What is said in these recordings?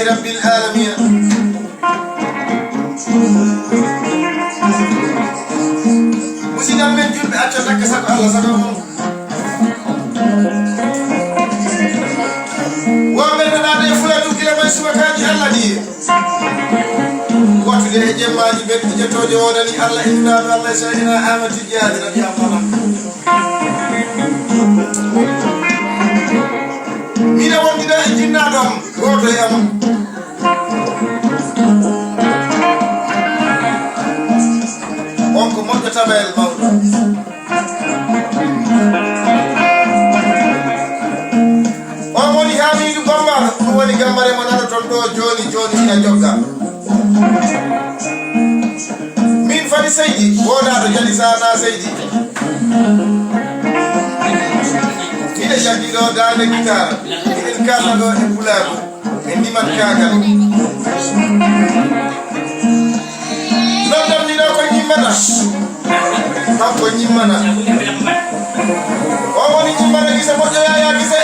رب العالمين مسيدا من جنب أتشتك سك الله سكهم ومن هذا فلان كلا ما يسوى كان الله دي وقت ده جماعة بيت جتوا جواني الله إنا الله سيدنا آمن تجاه ربي الله ميدا وميدا إجينا دم غوتو ياما onko moƴƴo tabel mawɗo on woni Hamidou Bamba ɗum woni gambare mo nana toon ɗo joni ina jogga min fadi Seydi wonaɗo jali sana Seydi ina jaggi ɗo dande guitare iɗen kalna ɗo e pulago e ndimat kagal nodam ni ɗo ko ñimmana kanko ñimmana o woni ñimmana gise moƴƴo yaya gise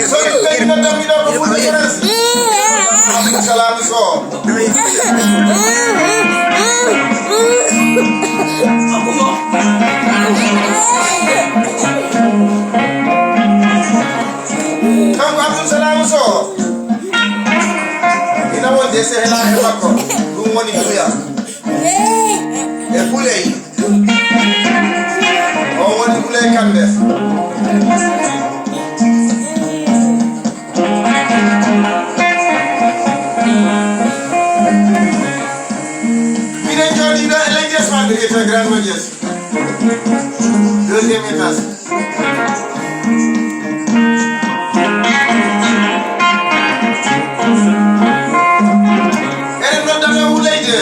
so ɓe nodam ni ɗo ko fulɓe france abdousalamu so kanko abdousalamu so ina wonde sehla e makko ɗum woni duya e Bouley o woni Bouley Kande minen jooɗiɗo e ley jes maɓe wiyete Grande Majes deuxième étage eɗen noddata Wuleyde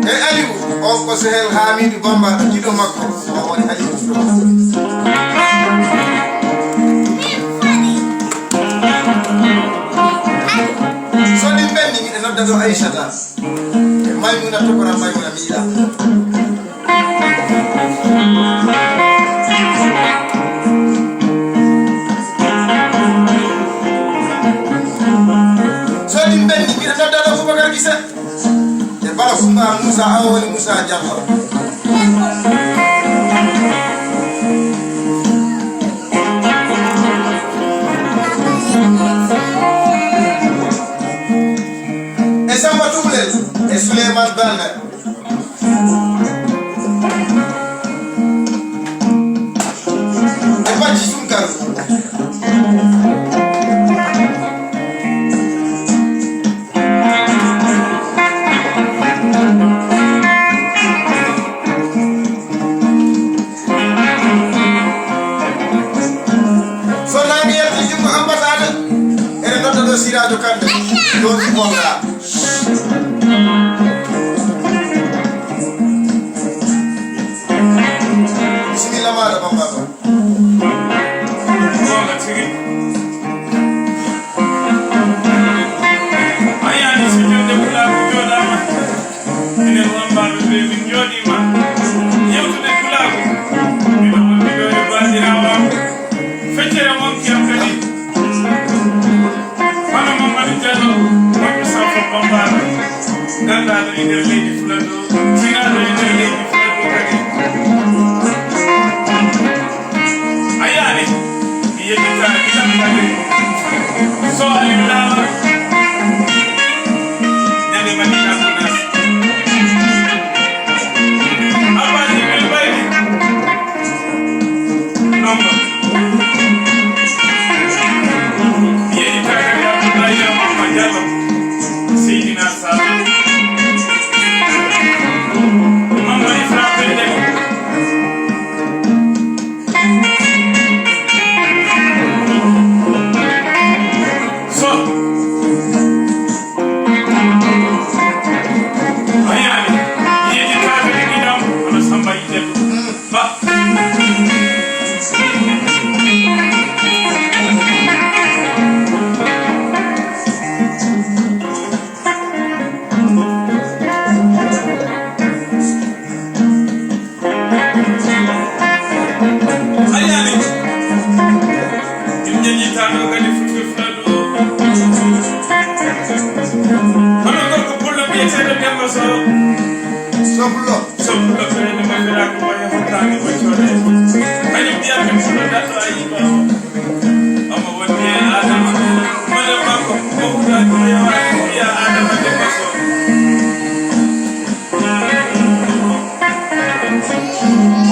e Aliou on ko sehel Hamidou Bamba jiɗo makko o woni Aliou so ɗi benni miɗe nodda ɗo Aissata e Maymuna tokora Maymuna mi yiɗa so ɗi benni miɗe nodda ɗo Boubacar Guissé e Bala Kumba Moussa awo woni Moussa Diallo e Samba Toulel e Souleymane Bane e Badji Sunkar so nangi yalti jungo ambassade ene nodda ɗo Siradio Kande ɗon gonga bismillah maɗa Bamba ba gonga tigi ayani so jonde pulaku joɗama minen wonɓaɓe ɓe min joɗima yewtude pulaku miɗo wonde ɗo e bandirawamu feccere monkiyam kadi hono Mamadou Diallo wonɓe Safo Bambaɗo gandaɗo e nder leydi Fulado tinaɗo e nder leydi Fulado kadi ayani mi yettita itam kadi so Aliou Lama nane Madina Gounass abbaji ɓel ɓaydi nomba mi yettita kadi Abdoulaye Mama Diallo Soblo. Soblo kene mafira ko waye hotani wachore. Ani biya ke fulo dato ayi ba. Ama wonne Adama. Mala bako ko ka ko ya Adama de baso.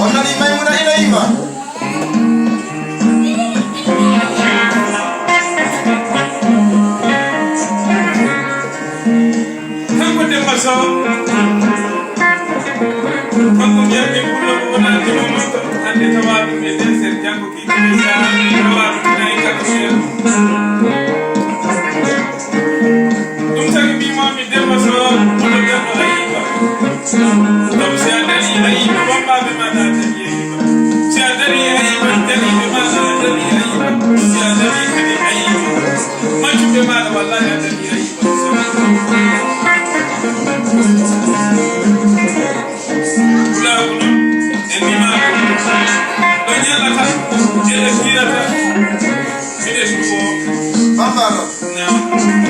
Onani Maimuna Ilaima. Tango de baso. Tango biya ke fulo ko na de momento ande tawabu me den ser jango ki sa tawabu nay ka ko. Dum tagi bi mami de baso ko de ko ayi ba. Dum se adani ayi ba ba be ma da ta yi. Se adani ayi ba dani be ma da dani ayi ba. Se adani kadi ayi ba. Ma chu be ma da wallahi adani ayi ba. Kula kuno eni ma do nyala ta ele kirata ide ko Mamaro.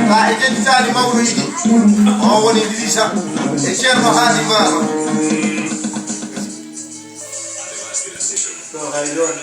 Ta identità di Mauro Idi. O woni Idrissa e Cerno Hadi Maro. No, hai ragione,